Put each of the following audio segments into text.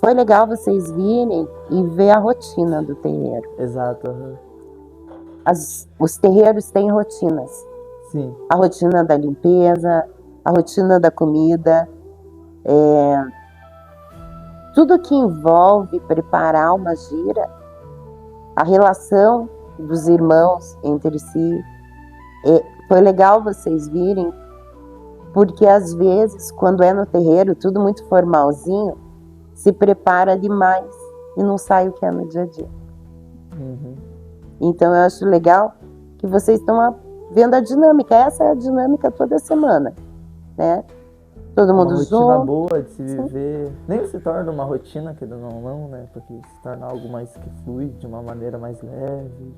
foi legal vocês virem e ver a rotina do terreiro. Exato. Os terreiros têm rotinas. Sim. A rotina da limpeza, a rotina da comida, tudo que envolve preparar uma gira, a relação dos irmãos entre si. Foi legal vocês virem, porque às vezes, quando é no terreiro, tudo muito formalzinho, se prepara demais e não sai o que é no dia a dia. Então eu acho legal que vocês estão vendo a dinâmica. Essa é a dinâmica toda semana, né? Todo mundo uma junto. Uma rotina boa de se viver. Nem se torna uma rotina, querendo ou não, né? Porque se torna algo mais que flui de uma maneira mais leve,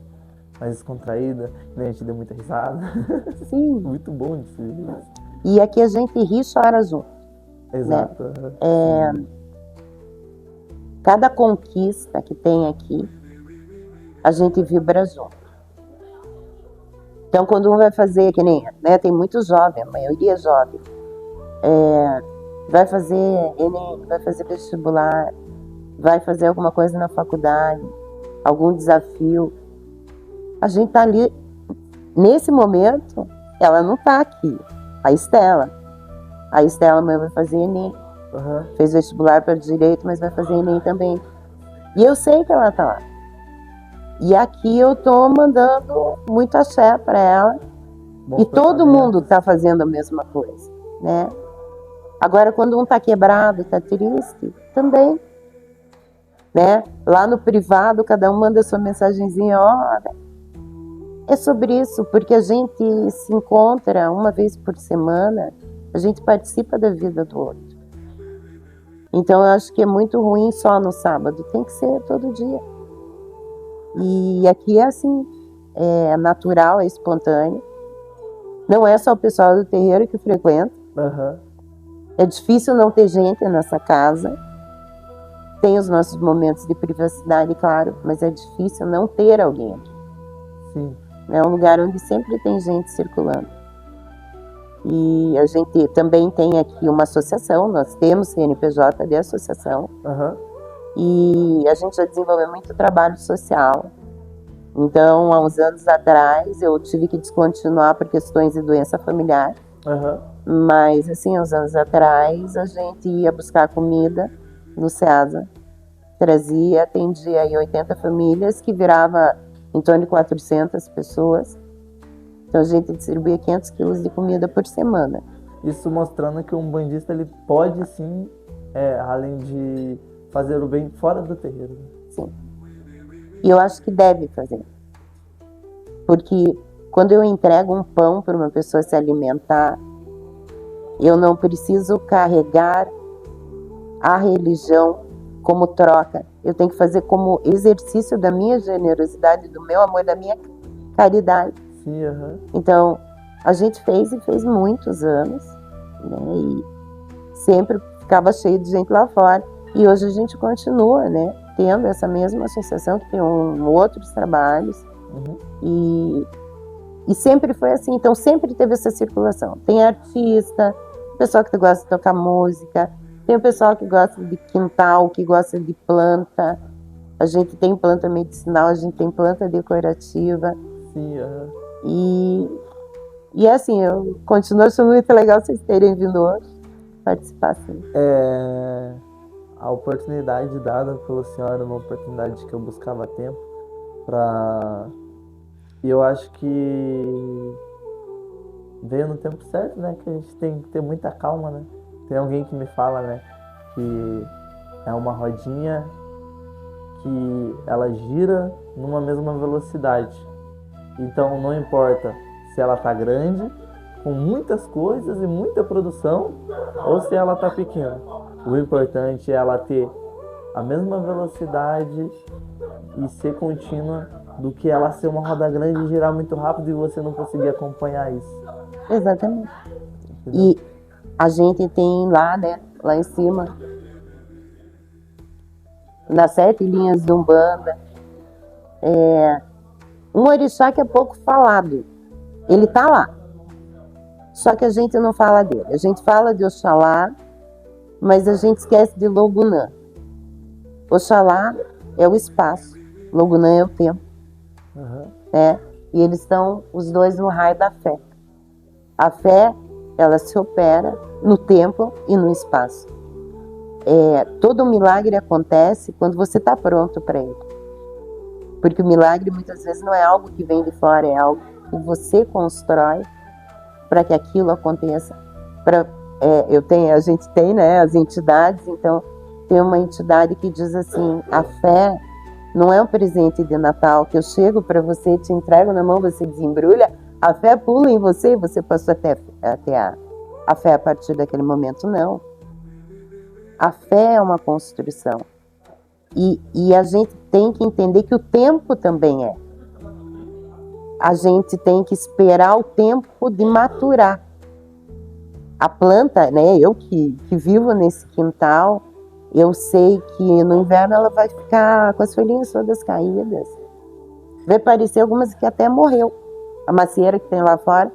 mais descontraída. A gente deu muita risada. Sim. Muito bom de se viver. E aqui a gente ri e chora junto. Exato. Né? Cada conquista que tem aqui, a gente vibra junto. Então, quando um vai fazer, que nem, né, tem muito jovem, a maioria é jovem, vai fazer Enem, vai fazer vestibular, vai fazer alguma coisa na faculdade, algum desafio, a gente tá ali, nesse momento, ela não tá aqui, a Estela amanhã vai fazer Enem, fez vestibular para direito, mas vai fazer Enem também, e eu sei que ela tá lá. E aqui eu tô mandando muito axé para ela. E todo mundo tá fazendo a mesma coisa, né? Agora, quando um tá quebrado, tá triste, também, né? Lá no privado, cada um manda sua mensagenzinha, é sobre isso, porque a gente se encontra uma vez por semana, a gente participa da vida do outro. Então, eu acho que é muito ruim só no sábado, tem que ser todo dia. E aqui é assim, é natural, é espontâneo. Não é só o pessoal do terreiro que frequenta. É difícil não ter gente nessa casa. Tem os nossos momentos de privacidade, claro, mas é difícil não ter alguém aqui. Sim. É um lugar onde sempre tem gente circulando. E a gente também tem aqui uma associação, nós temos CNPJ de associação. E a gente já desenvolveu muito trabalho social. Então, há uns anos atrás, eu tive que descontinuar por questões de doença familiar. Mas, assim, há uns anos atrás, a gente ia buscar comida no SEASA, trazia, atendia aí 80 famílias, que virava em torno de 400 pessoas. Então, a gente distribuía 500 quilos de comida por semana. Isso mostrando que um bandista, ele pode, sim, além de fazer o bem fora do terreiro. Sim. E eu acho que deve fazer. Porque quando eu entrego um pão para uma pessoa se alimentar, eu não preciso carregar a religião como troca. Eu tenho que fazer como exercício da minha generosidade, do meu amor, da minha caridade. Sim, Então, a gente fez e fez muitos anos, né? E sempre ficava cheio de gente lá fora. E hoje a gente continua, né, tendo essa mesma associação que tem outros trabalhos. E sempre foi assim. Então sempre teve essa circulação. Tem artista, pessoal que gosta de tocar música, tem o pessoal que gosta de quintal, que gosta de planta. A gente tem planta medicinal, a gente tem planta decorativa. Sim, E assim, eu continuo achando muito legal vocês terem vindo hoje participar, sim. A oportunidade dada pela senhora, uma oportunidade que eu buscava há tempo e eu acho que veio no tempo certo, né? Que a gente tem que ter muita calma, né? Tem alguém que me fala, né, que é uma rodinha que ela gira numa mesma velocidade. Então não importa se ela tá grande, com muitas coisas e muita produção, ou se ela tá pequena. O importante é ela ter a mesma velocidade e ser contínua do que ela ser uma roda grande e girar muito rápido e você não conseguir acompanhar isso. Exatamente. E a gente tem lá, né, lá em cima, nas 7 linhas de Umbanda, um orixá que é pouco falado. Ele tá lá. Só que a gente não fala dele. A gente fala de Oxalá, mas a gente esquece de Logunã. Oxalá é o espaço, Logunã é o tempo, né? E eles estão os dois no raio da fé. A fé, ela se opera no tempo e no espaço. Todo milagre acontece quando você está pronto para ele. Porque o milagre muitas vezes não é algo que vem de fora, é algo que você constrói para que aquilo aconteça. A gente tem, né, as entidades, então tem uma entidade que diz assim: a fé não é um presente de Natal que eu chego para você, te entrego na mão, você desembrulha, a fé pula em você e você passou até a fé a partir daquele momento. Não. A fé é uma construção. E a gente tem que entender que o tempo também é. A gente tem que esperar o tempo de maturar. A planta, né, eu que vivo nesse quintal, eu sei que no inverno ela vai ficar com as folhinhas todas caídas. Vai aparecer algumas que até morreu. A macieira que tem lá fora,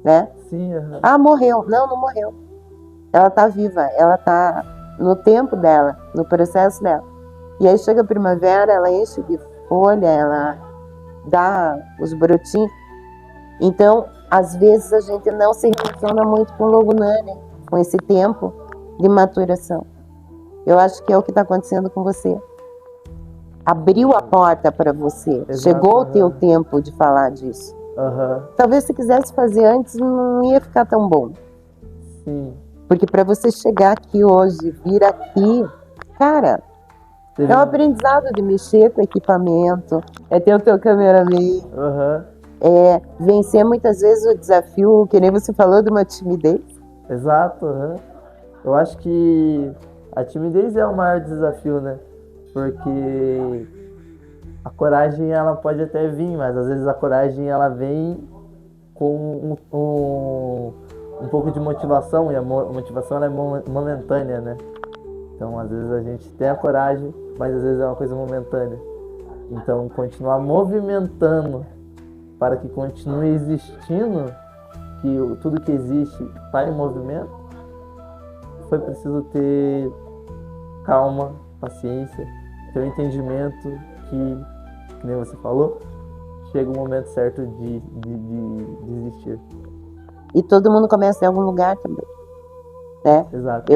né? Sim, morreu. Não morreu. Ela tá viva, ela tá no tempo dela, no processo dela. E aí chega a primavera, ela enche de folha, ela dá os brotinhos. Então, às vezes a gente não se relaciona muito com o Logunã, né? Com esse tempo de maturação. Eu acho que é o que está acontecendo com você. Abriu a porta para você. Exato, chegou o teu tempo de falar disso. Talvez se quisesse fazer antes, não ia ficar tão bom. Sim. Porque para você chegar aqui hoje, vir aqui, cara, é um aprendizado de mexer com equipamento, é ter o teu cameraman, é vencer muitas vezes o desafio, que nem você falou, de uma timidez. Exato. Eu acho que a timidez é o maior desafio, né? Porque a coragem, ela pode até vir, mas às vezes a coragem, ela vem com um pouco de motivação, e a motivação, ela é momentânea, né? Então, às vezes a gente tem a coragem, mas às vezes é uma coisa momentânea. Então, continuar movimentando para que continue existindo, que tudo que existe está em movimento, foi preciso ter calma, paciência, ter um entendimento que nem você falou, chega o momento certo de existir. E todo mundo começa em algum lugar também, né? Exato.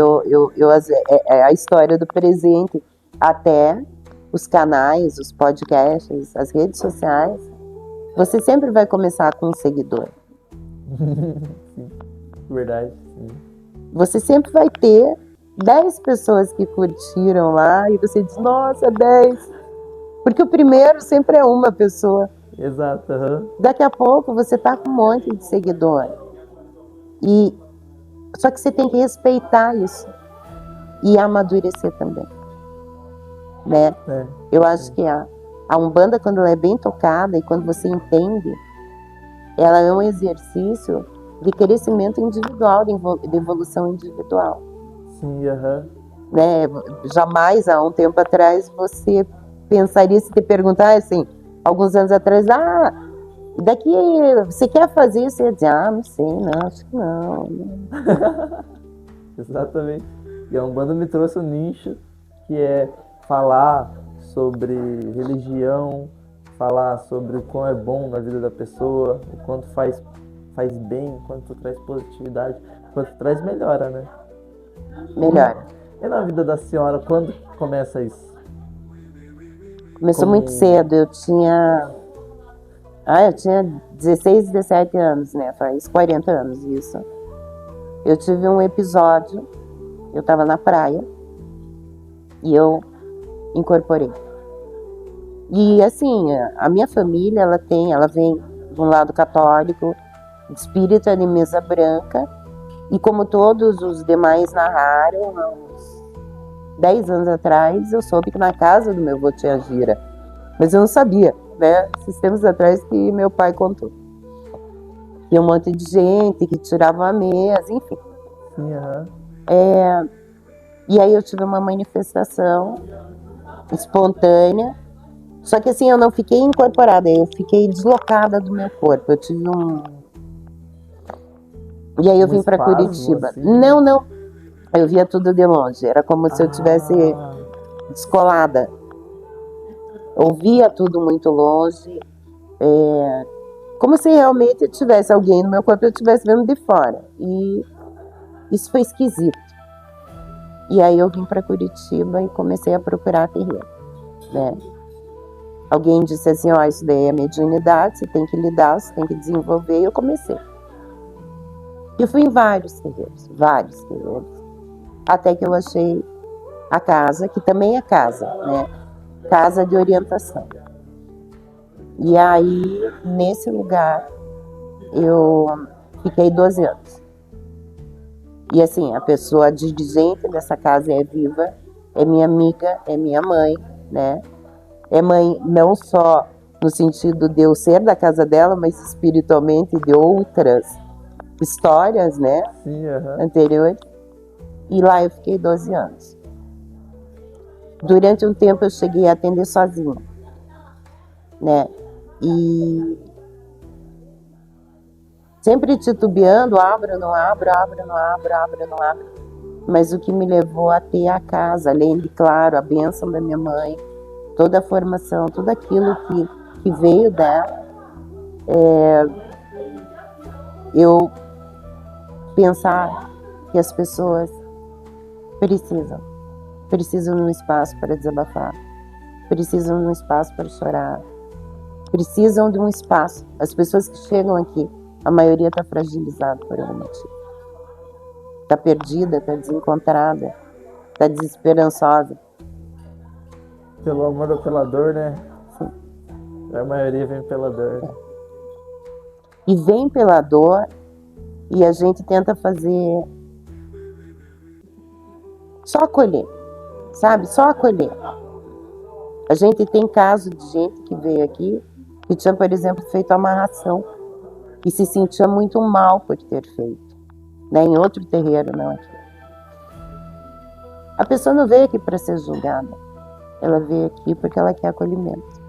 A história do presente, até os canais, os podcasts, as redes sociais, você sempre vai começar com um seguidor. Sim, verdade, sim. Você sempre vai ter 10 pessoas que curtiram lá e você diz, nossa, 10. Porque o primeiro sempre é uma pessoa. Exato. Daqui a pouco você tá com um monte de seguidor. Só que você tem que respeitar isso e amadurecer também, né? Eu acho que a Umbanda, quando ela é bem tocada e quando você entende, ela é um exercício de crescimento individual, de evolução individual. Sim, né? Jamais, há um tempo atrás, você pensaria, se te perguntar assim, alguns anos atrás, daqui você quer fazer isso? Você ia dizer, não sei, não, acho que não. Exatamente. E a Umbanda me trouxe um nicho que é falar sobre religião, falar sobre o quão é bom na vida da pessoa, o quanto faz bem, o quanto traz positividade, o quanto traz melhora, né? Melhora. E na vida da senhora, quando começa isso? Começou muito cedo, eu tinha 16, 17 anos, né? Faz 40 anos isso. Eu tive um episódio, eu estava na praia e eu incorporei. E assim, a minha família, ela vem de um lado católico, espírita de mesa branca, e como todos os demais narraram, há uns 10 anos atrás, eu soube que na casa do meu avô tinha gira. Mas eu não sabia, né? Esses tempos atrás que meu pai contou. Tinha um monte de gente que tirava a mesa, enfim. Sim, E aí eu tive uma manifestação espontânea. Só que assim, eu não fiquei incorporada, eu fiquei deslocada do meu corpo. Eu tive E aí eu vim para Curitiba. Assim. Não. Eu via tudo de longe. Era como se eu tivesse descolada. Ouvia tudo muito longe, como se realmente tivesse alguém no meu corpo e eu estivesse vendo de fora. E isso foi esquisito. E aí eu vim para Curitiba e comecei a procurar terreno, né? Alguém disse assim, ó, isso daí é mediunidade, você tem que lidar, você tem que desenvolver, e eu comecei. Eu fui em vários terreiros, até que eu achei a casa, que também é casa, né? Casa de orientação. E aí, nesse lugar, eu fiquei 12 anos. E assim, a pessoa dirigente dessa casa é viva, é minha amiga, é minha mãe, né? É mãe não só no sentido de eu ser da casa dela, mas espiritualmente de outras histórias, né? Sim, Anteriores. E lá eu fiquei 12 anos. Durante um tempo eu cheguei a atender sozinha, né? E sempre titubeando, abro, não abro, abro, não abro, abro, não abro. Mas o que me levou a ter a casa, além de, claro, a bênção da minha mãe, toda a formação, tudo aquilo que veio dela, eu pensar que as pessoas precisam de um espaço para desabafar, precisam de um espaço para chorar, precisam de um espaço. As pessoas que chegam aqui, a maioria está fragilizada por algum motivo. Está perdida, está desencontrada, está desesperançosa. Pelo amor ou pela dor, né? Sim. A maioria vem pela dor. E vem pela dor, e a gente tenta fazer só acolher, sabe? Só acolher. A gente tem caso de gente que veio aqui que tinha, por exemplo, feito amarração e se sentia muito mal por ter feito, né? Em outro terreiro, não aqui. A pessoa não veio aqui para ser julgada, ela veio aqui porque ela quer acolhimento.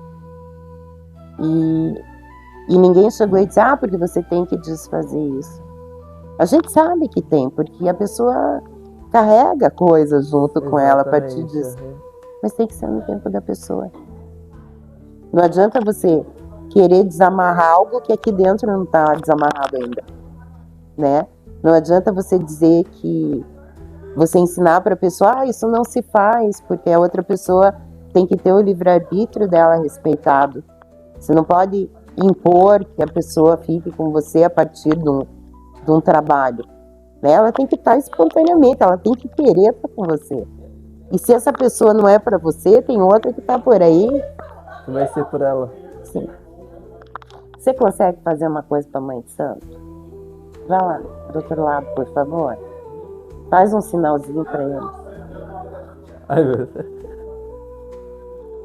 E ninguém chegou e disse, porque você tem que desfazer isso. A gente sabe que tem, porque a pessoa carrega coisas junto com ela a partir disso. Mas tem que ser no tempo da pessoa. Não adianta você querer desamarrar algo que aqui dentro não está desamarrado ainda, né? Não adianta você dizer que você ensinar para a pessoa, isso não se faz, porque a outra pessoa tem que ter o livre-arbítrio dela respeitado. Você não pode impor que a pessoa fique com você a partir de um trabalho, né? Ela tem que estar espontaneamente, ela tem que querer estar com você. E se essa pessoa não é para você, tem outra que está por aí. Que vai ser por ela. Sim. Você consegue fazer uma coisa para a Mãe de Santo? Vai lá, do outro lado, por favor. Faz um sinalzinho para eles. Ai, meu Deus.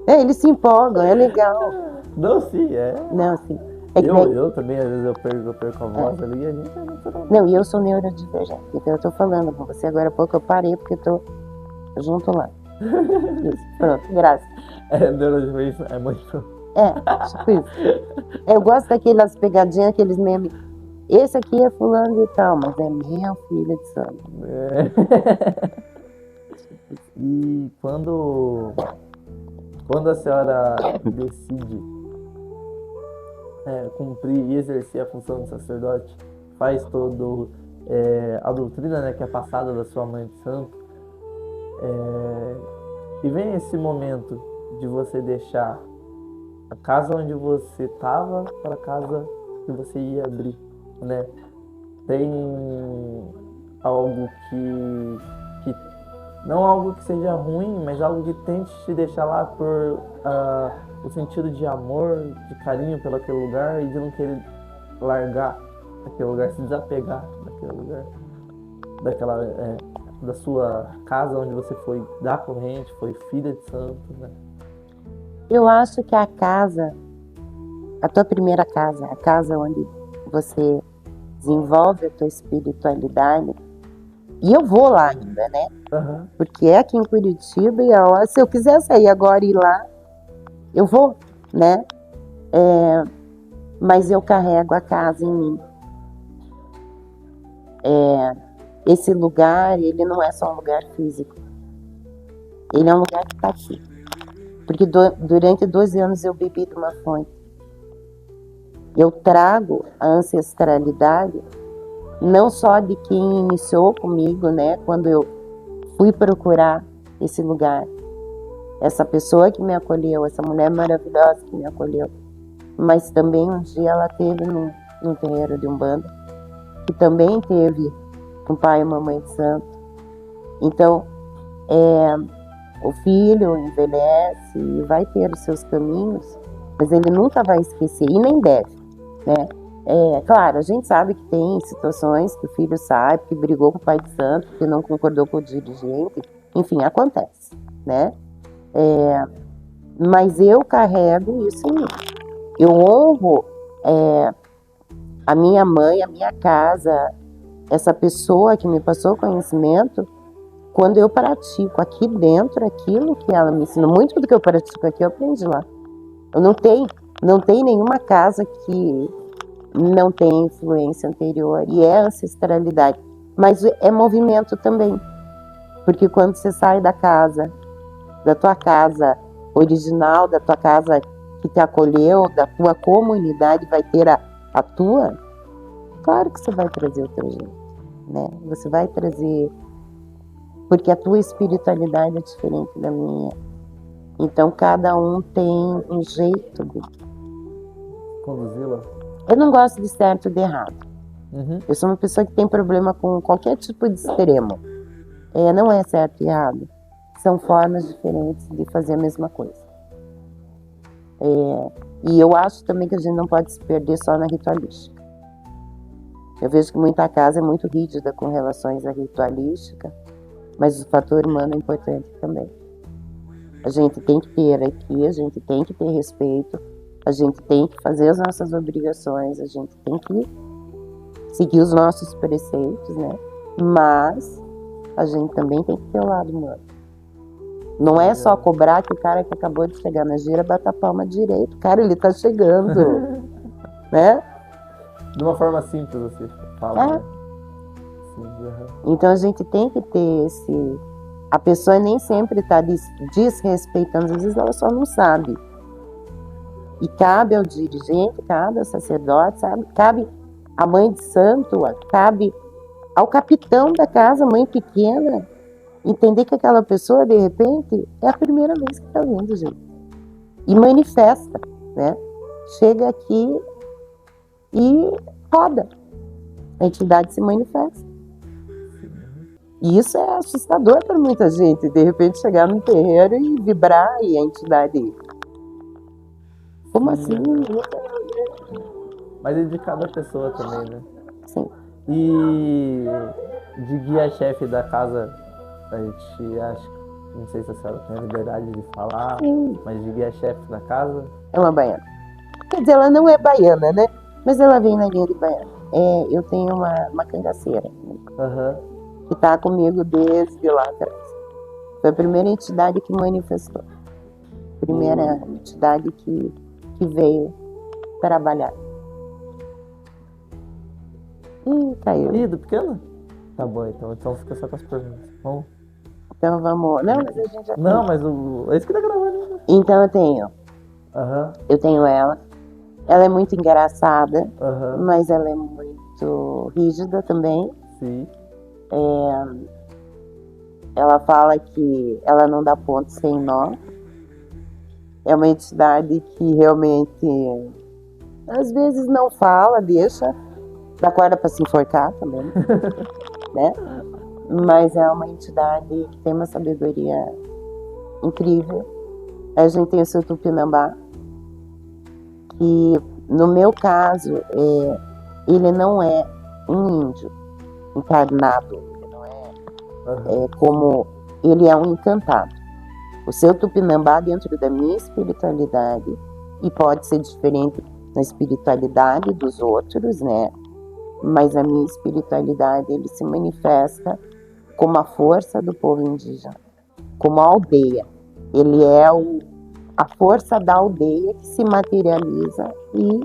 Eles se empolgam, é legal. Não, sim, é. Não, sim. É que eu também, às vezes, eu perco a voz ali e a gente é natural. Não, e eu sou neurodivergente. Então eu tô falando com você agora há pouco, eu parei porque eu tô junto lá. Isso, pronto, graças. Neurodivergente é muito... Tipo isso. Eu gosto daquelas pegadinhas, aqueles memes. Esse aqui é fulano e tal, mas é meu filho de santo. E quando a senhora decide cumprir e exercer a função de sacerdote, faz todo a doutrina, né, que é passada da sua Mãe de Santo, e vem esse momento de você deixar a casa onde você estava para a casa que você ia abrir, né? Tem algo que não algo que seja ruim, mas algo que tente te deixar lá por o sentido de amor, de carinho pelo aquele lugar e de não querer largar aquele lugar, se desapegar daquele lugar, da sua casa onde você foi da corrente, foi filha de santo, né? Eu acho que a casa, a tua primeira casa, a casa onde você desenvolve a tua espiritualidade, e eu vou lá ainda, né? Uhum. Porque é aqui em Curitiba e a hora, se eu quiser sair agora e ir lá, eu vou, né? Mas eu carrego a casa em mim. Esse lugar, ele não é só um lugar físico. Ele é um lugar que está aqui. Porque durante 12 anos eu bebi de uma fonte. Eu trago a ancestralidade não só de quem iniciou comigo, né? Quando eu fui procurar esse lugar. Essa pessoa que me acolheu, essa mulher maravilhosa que me acolheu. Mas também um dia ela teve num terreiro de Umbanda, que também teve um pai e uma mãe de santo. Então, o filho envelhece e vai ter os seus caminhos, mas ele nunca vai esquecer, e nem deve, né? Claro, a gente sabe que tem situações que o filho sai porque brigou com o pai de santo, porque não concordou com o dirigente, enfim, acontece, né? Mas eu carrego isso em mim. Eu honro a minha mãe, a minha casa, essa pessoa que me passou conhecimento, quando eu pratico aqui dentro aquilo que ela me ensina. Muito do que eu pratico aqui eu aprendi lá. Eu não tenho nenhuma casa que não tem influência anterior, e é ancestralidade. Mas é movimento também. Porque quando você sai da tua casa original, da tua casa que te acolheu, da tua comunidade, vai ter a tua, claro que você vai trazer o teu jeito, né? Você vai trazer, porque a tua espiritualidade é diferente da minha. Então cada um tem um jeito de conduzi-la. Eu não gosto de certo e de errado. Uhum. Eu sou uma pessoa que tem problema com qualquer tipo de extremo. Não é certo e errado. São formas diferentes de fazer a mesma coisa. E eu acho também que a gente não pode se perder só na ritualística. Eu vejo que muita casa é muito rígida com relações à ritualística, mas o fator humano é importante também. A gente tem que ter hierarquia, a gente tem que ter respeito, a gente tem que fazer as nossas obrigações, a gente tem que seguir os nossos preceitos, né? Mas a gente também tem que ter o lado humano. Não é só cobrar que o cara que acabou de chegar na gira bata a palma direito. Cara, ele tá chegando, né? De uma forma simples, assim, fala, né? Sim, uhum. Então a gente tem que ter esse... A pessoa nem sempre está desrespeitando, às vezes ela só não sabe. E cabe ao dirigente, cabe ao sacerdote, sabe? Cabe à mãe de santo, cabe ao capitão da casa, mãe pequena, entender que aquela pessoa, de repente, é a primeira vez que está vindo, gente. E manifesta, né? Chega aqui e roda. A entidade se manifesta. E isso é assustador para muita gente, de repente chegar num terreiro e vibrar e a entidade... Como assim? Mas é de cada pessoa também, né? Sim. E de guia-chefe da casa, a gente acha, não sei se a senhora tem a liberdade de falar, Sim. Mas de guia-chefe da casa? É uma baiana. Quer dizer, ela não é baiana, né? Mas ela vem na linha de baiana. Eu tenho uma cangaceira, que está comigo desde lá atrás. Foi a primeira entidade que manifestou. A primeira entidade que veio trabalhar. Caiu. Do pequeno? Tá bom, então fica só com as perguntas. Vamos. Então vamos... Não, mas a gente já Não, mas é isso que tá gravando. Né? Então eu tenho ela. Ela é muito engraçada, mas ela é muito rígida também. Sim. Ela fala que ela não dá ponto sem nó. É uma entidade que realmente, às vezes não fala, deixa, dá corda para se enforcar também, né? Mas é uma entidade que tem uma sabedoria incrível. A gente tem o seu Tupinambá, que no meu caso, ele não é um índio encarnado, ele não é como ele é um encantado. O seu Tupinambá, dentro da minha espiritualidade, e pode ser diferente na espiritualidade dos outros, né? Mas a minha espiritualidade, ele se manifesta como a força do povo indígena, como a aldeia. Ele é a força da aldeia que se materializa e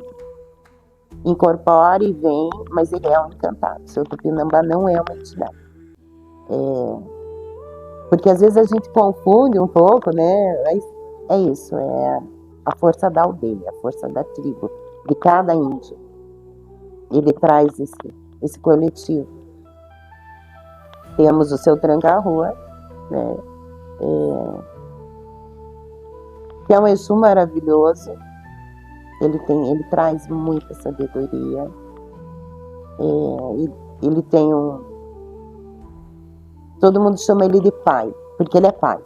incorpora e vem, mas ele é um encantado. O seu Tupinambá não é uma entidade. Porque às vezes a gente confunde um pouco, né? Mas é isso, é a força da aldeia, a força da tribo, de cada índio. Ele traz esse coletivo. Temos o seu tranca-rua, né? Que é um Exu maravilhoso. Ele traz muita sabedoria. Ele tem todo mundo chama ele de pai, porque ele é pai.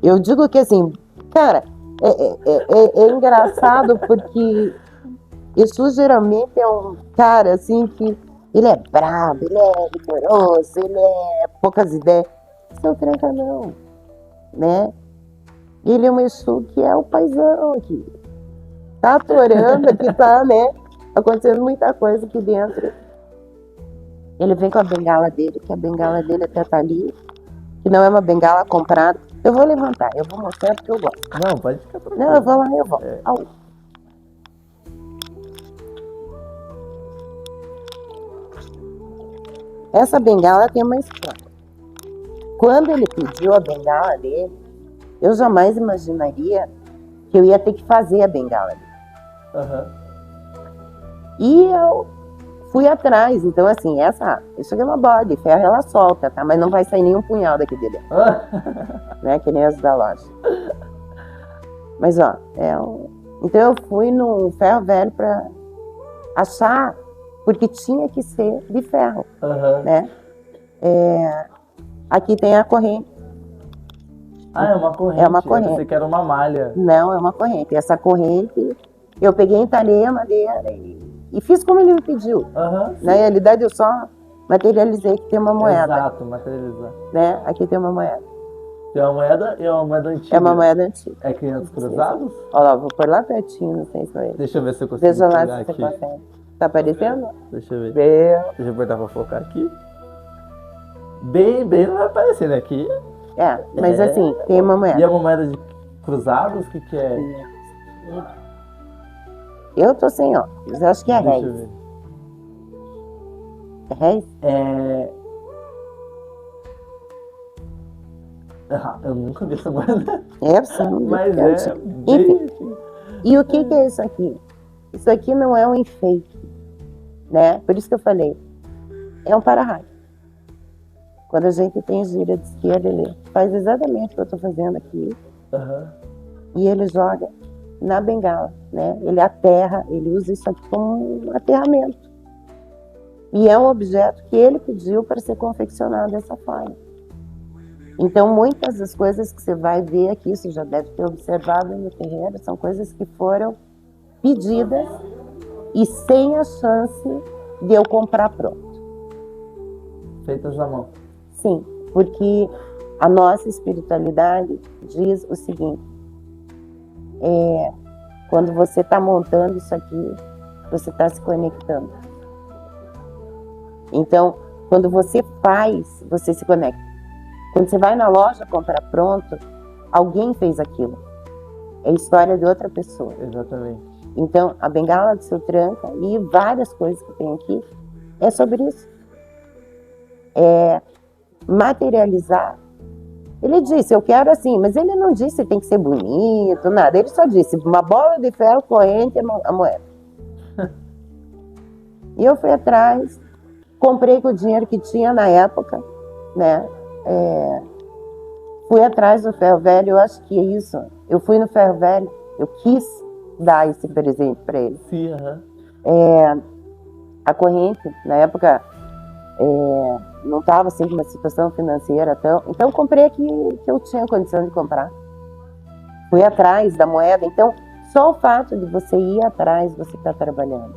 Eu digo que assim, cara, é engraçado porque Exu geralmente é um cara assim que ele é brabo, ele é rigoroso, ele é poucas ideias. Seu tranca não, né? Ele é um Exu que é o paizão aqui. Tá atorando aqui, tá, né? Acontecendo muita coisa aqui dentro. Ele vem com a bengala dele, que a bengala dele até tá ali, que não é uma bengala comprada. Eu vou levantar, eu vou mostrar porque eu gosto. Não, pode ficar tranquilo. Não, eu vou lá e eu volto. Au. Essa bengala tem uma história. Quando ele pediu a bengala dele, eu jamais imaginaria que eu ia ter que fazer a bengala dele. E eu fui atrás, então assim, isso aqui é uma bola de ferro, ela solta, tá? Mas não vai sair nenhum punhal daqui de dentro. Né? Que nem as da loja. Mas ó, então eu fui no ferro velho pra achar, porque tinha que ser de ferro, né? Aqui tem a corrente. Ah, é uma corrente. É uma corrente. Eu pensei que era uma malha. Não, é uma corrente. Essa corrente, eu peguei, entalhei a madeira e fiz como ele me pediu. Na realidade, eu só materializei que tem uma moeda. Exato, materializar. Né? Aqui tem uma moeda. Tem uma moeda e é uma moeda antiga. É uma moeda antiga. É 500 cruzados? Olha lá, vou pôr lá pertinho, não sei se vai. Deixa eu ver se eu consigo Veja lá pegar se você aqui. consegue. Tá aparecendo? Deixa eu ver. Deu. Deixa eu apertar pra focar aqui. Bem não vai aparecer aqui. Mas assim, tem uma moeda. E é uma moeda de cruzados? O que é? Eu tô sem óculos, eu acho que é Deixa eu réis. ver. É réis? Eu nunca vi essa moeda. Sim. Mas Enfim. E o que é isso aqui? Isso aqui não é um enfeite, né? Por isso que eu falei. É um para-raio. Quando a gente tem gira de esquerda, ele faz exatamente o que eu estou fazendo aqui. E ele joga na bengala, né? Ele aterra, ele usa isso aqui como um aterramento. E é um objeto que ele pediu para ser confeccionado dessa forma. Então, muitas das coisas que você vai ver aqui, você já deve ter observado no terreiro, são coisas que foram pedidas e sem a chance de eu comprar pronto. Feitas à mão. Sim, porque a nossa espiritualidade diz o seguinte: quando você está montando isso aqui, você está se conectando. Então, quando você faz, você se conecta. Quando você vai na loja comprar pronto, alguém fez aquilo. É a história de outra pessoa. Exatamente. Então, a bengala do seu tranca e várias coisas que tem aqui é sobre isso. Materializar. Ele disse, eu quero assim, mas ele não disse tem que ser bonito, nada. Ele só disse, uma bola de ferro corrente é a moeda. E eu fui atrás, comprei com o dinheiro que tinha na época, né? Fui atrás do ferro velho, eu acho que é isso. Eu fui no ferro velho, eu quis dar esse presente para ele. Sim, A corrente, na época, não estava assim com uma situação financeira tão... Então eu comprei aqui que eu tinha condição de comprar. Fui atrás da moeda. Então, só o fato de você ir atrás, você está trabalhando.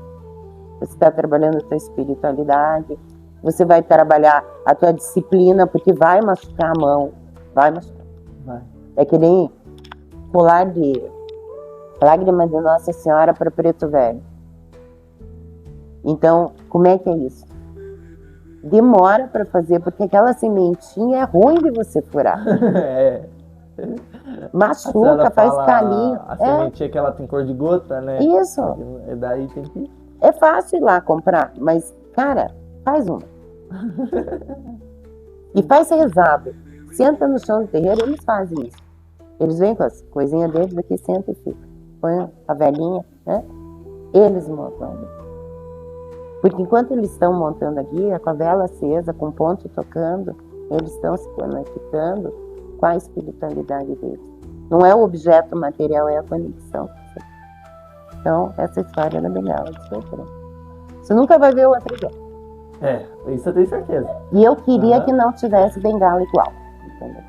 Você está trabalhando a tua espiritualidade, você vai trabalhar a tua disciplina, porque vai machucar a mão. Vai machucar. Vai. É que nem colar de lágrima de Nossa Senhora para Preto Velho. Então, como é que é isso? Demora para fazer, porque aquela sementinha é ruim de você furar. Machuca, faz calinho. A sementinha que ela tem cor de gota, né? Isso. E daí tem que... É fácil ir lá comprar, mas, cara, faz uma. E faz rezado. Senta no chão do terreiro, eles fazem isso. Eles vêm com as coisinhas deles aqui, senta e fica. Põe a velhinha, né? Eles montando. Porque enquanto eles estão montando aqui, com a vela acesa, com o ponto tocando, eles estão se conectando com a espiritualidade deles. Não é o objeto material, é a conexão. Então, essa história é bengala de seu tranca. Você nunca vai ver outra igual. Isso eu tenho certeza. E eu queria que não tivesse bengala igual. Entendeu?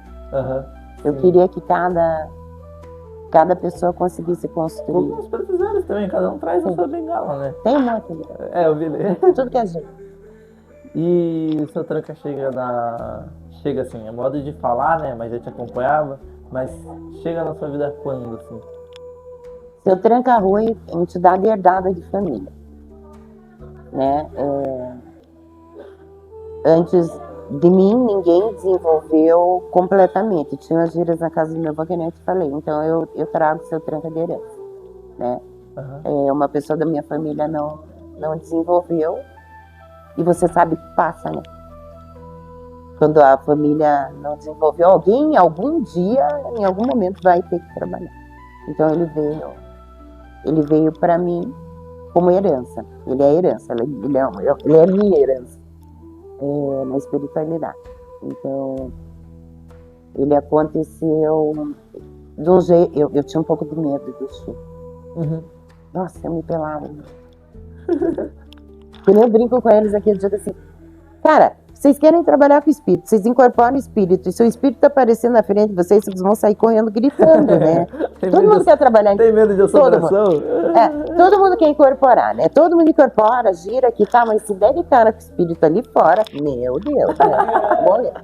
Eu queria que cada pessoa conseguisse construir. Os precisamos também, cada um traz a sua bengala, né? Tem um monte de eu vi. tudo que é jeito. E o seu tranca chega assim, é modo de falar, né? Mas já te acompanhava, mas chega na sua vida quando, assim? Seu tranca-rua é entidade herdada de família, né? Antes de mim, ninguém desenvolveu completamente. Tinha as gírias na casa do meu avô, que nem eu te falei. Então, eu trago seu tranca de herança, né? Uma pessoa da minha família não desenvolveu. E você sabe que passa, né? Quando a família não desenvolveu, alguém, algum dia, em algum momento, vai ter que trabalhar. Então, ele veio para mim como herança. Ele é herança, ele é minha herança. Na espiritualidade. Então, ele aconteceu de um jeito. Eu tinha um pouco de medo do Chico. Nossa, eu me pelava. Quando eu brinco com eles aqui, eu digo assim: cara, vocês querem trabalhar com o espírito, vocês incorporam o espírito, e se o espírito tá aparecendo na frente de vocês, vocês vão sair correndo gritando, né? Todo mundo quer trabalhar. Tem medo de assombração? Todo mundo quer incorporar, né? Todo mundo incorpora, gira aqui, tá, mas se der de cara com o espírito ali fora, meu Deus, né? Morrer.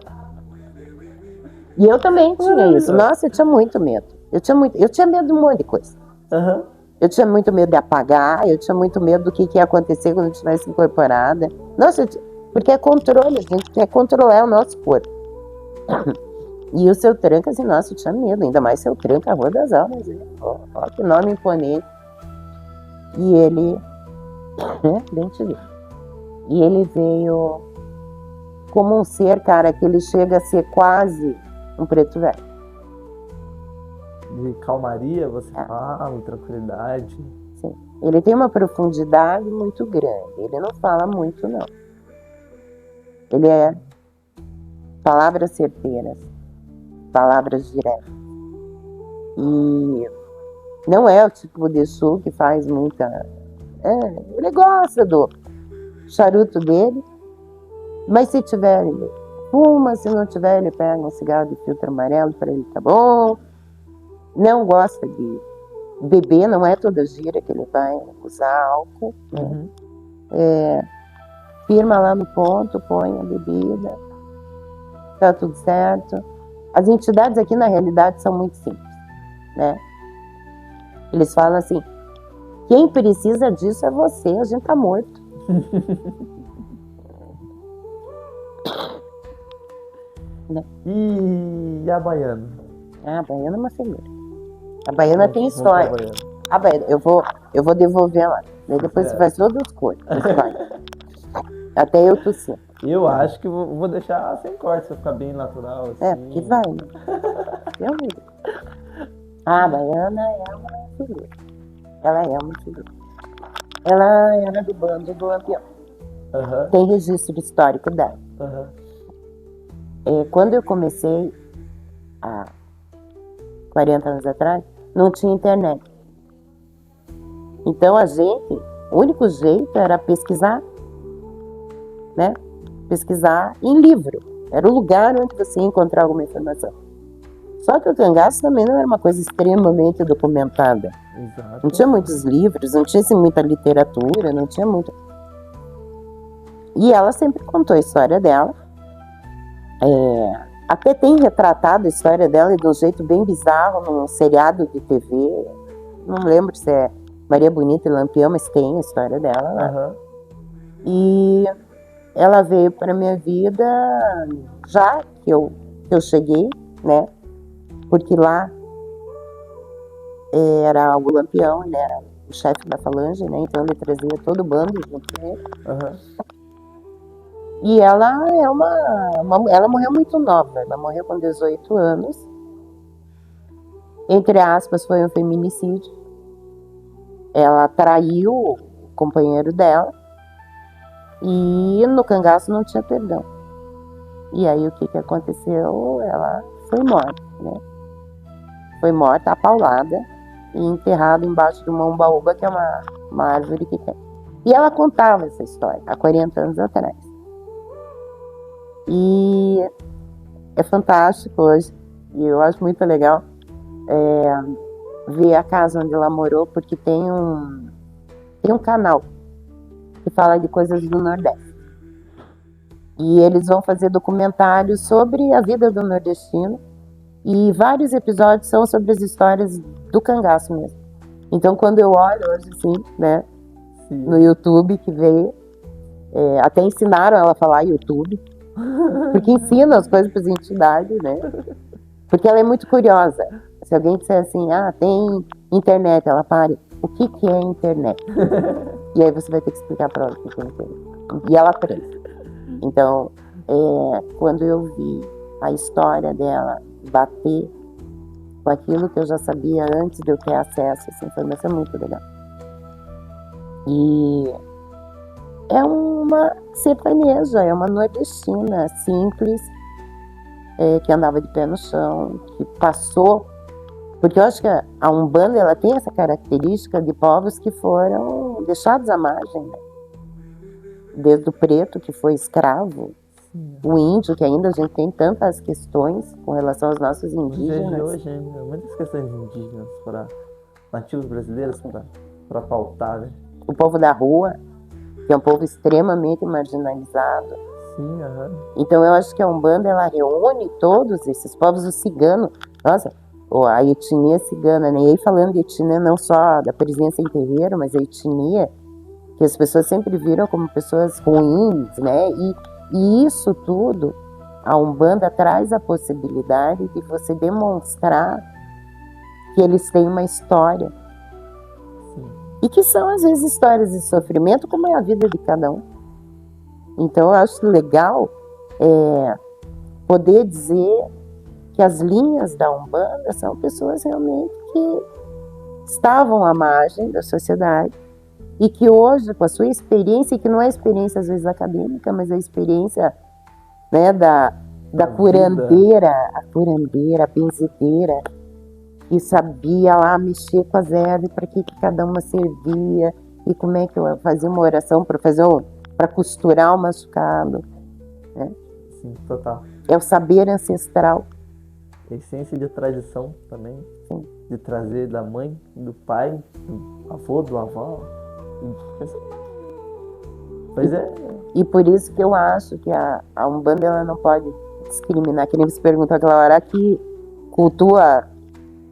E eu também tinha isso. Nossa, eu tinha muito medo. Eu tinha medo de um monte de coisa. Eu tinha muito medo de apagar, eu tinha muito medo do que ia acontecer quando eu estivesse incorporada. Nossa, porque é controle, a gente quer controlar o nosso corpo. E o seu tranca, assim, nossa, eu tinha medo, ainda mais seu tranca, a Rua das Almas. Né? Ó, que nome imponente. E ele, bem te vi. E ele veio como um ser, cara, que ele chega a ser quase um preto velho. De calmaria, você fala, tranquilidade. Sim. Ele tem uma profundidade muito grande. Ele não fala muito, não. Ele é palavras certeiras, palavras diretas. E não é o tipo de Exu que faz muita... ele gosta do charuto dele, mas se tiver, ele fuma, se não tiver, ele pega um cigarro de filtro amarelo, para ele tá bom. Não gosta de beber, não é toda gira que ele vai usar álcool. Né? Firma lá no ponto, põe a bebida, tá tudo certo. As entidades aqui, na realidade, são muito simples, né? Eles falam assim: quem precisa disso é você, a gente tá morto. Né? E a baiana? A baiana é uma figura. A baiana tem história. A baiana, eu vou devolver lá. Depois você faz todas as coisas. Até eu tossir. Eu acho que vou deixar sem corte, pra ficar bem natural. Assim. Porque vai, né? A baiana é uma figura. Ela é uma figura. Ela era do bando do Lampião. Tem registro histórico dela. Quando eu comecei, há 40 anos atrás, não tinha internet. Então o único jeito era pesquisar, né? Pesquisar em livro. Era o lugar onde você ia encontrar alguma informação. Só que o cangaço também não era uma coisa extremamente documentada. Exato. Não tinha muitos livros, não tinha assim, muita literatura, não tinha muito. E ela sempre contou a história dela. Até tem retratado a história dela de um jeito bem bizarro num seriado de TV. Não lembro se é Maria Bonita e Lampião, mas tem a história dela lá. E ela veio para minha vida já que eu cheguei, né? Porque lá era o Lampião, ele era o chefe da falange, né? Então ele trazia todo o bando junto com ele. E ela ela morreu muito nova, ela morreu com 18 anos. Entre aspas, foi um feminicídio. Ela traiu o companheiro dela e no cangaço não tinha perdão. E aí o que aconteceu? Ela foi morta, né? Foi morta, apaulada e enterrada embaixo de uma umbaúba, que é uma árvore que tem. E ela contava essa história há 40 anos atrás. E é fantástico hoje, e eu acho muito legal ver a casa onde ela morou, porque tem um canal que fala de coisas do Nordeste. E eles vão fazer documentários sobre a vida do nordestino, e vários episódios são sobre as histórias do cangaço mesmo. Então, quando eu olho hoje, assim, né, no YouTube, que veio, até ensinaram ela a falar YouTube, porque ensina as coisas para as entidades, né? Porque ela é muito curiosa. Se alguém disser assim, tem internet, ela pare, o que é internet? E aí você vai ter que explicar para ela o que é internet. E ela aprende. Então, quando eu vi a história dela bater com aquilo que eu já sabia antes de eu ter acesso a essa informação, é muito legal. E é uma sertaneja, é uma nordestina simples, que andava de pé no chão, que passou, porque eu acho que a Umbanda ela tem essa característica de povos que foram deixados à margem, né? Desde o preto, que foi escravo, o índio, que ainda a gente tem tantas questões com relação aos nossos indígenas. Hoje, muitas questões indígenas para nativos brasileiros para pautar, né? O povo da rua, que é um povo extremamente marginalizado. Sim, Então eu acho que a Umbanda ela reúne todos esses povos, o cigano, nossa, a etnia cigana, né? E aí falando de etnia não só da presença em terreiro, mas a etnia que as pessoas sempre viram como pessoas ruins, né? E isso tudo, a Umbanda traz a possibilidade de você demonstrar que eles têm uma história. Sim. E que são, às vezes, histórias de sofrimento, como é a vida de cada um. Então, eu acho legal poder dizer que as linhas da Umbanda são pessoas realmente que estavam à margem da sociedade e que hoje, com a sua experiência, que não é experiência às vezes acadêmica, mas a experiência, né, da curandeira, a benzedeira, que sabia lá mexer com as ervas, para que cada uma servia, e como é que eu fazia uma oração para costurar o machucado. Né? Sim, total. É o saber ancestral. A essência de tradição também. Sim. De trazer da mãe, do pai, do avô, do avó. Pois é. E por isso que eu acho que a Umbanda ela não pode discriminar. Que nem você perguntou aquela hora, aqui cultua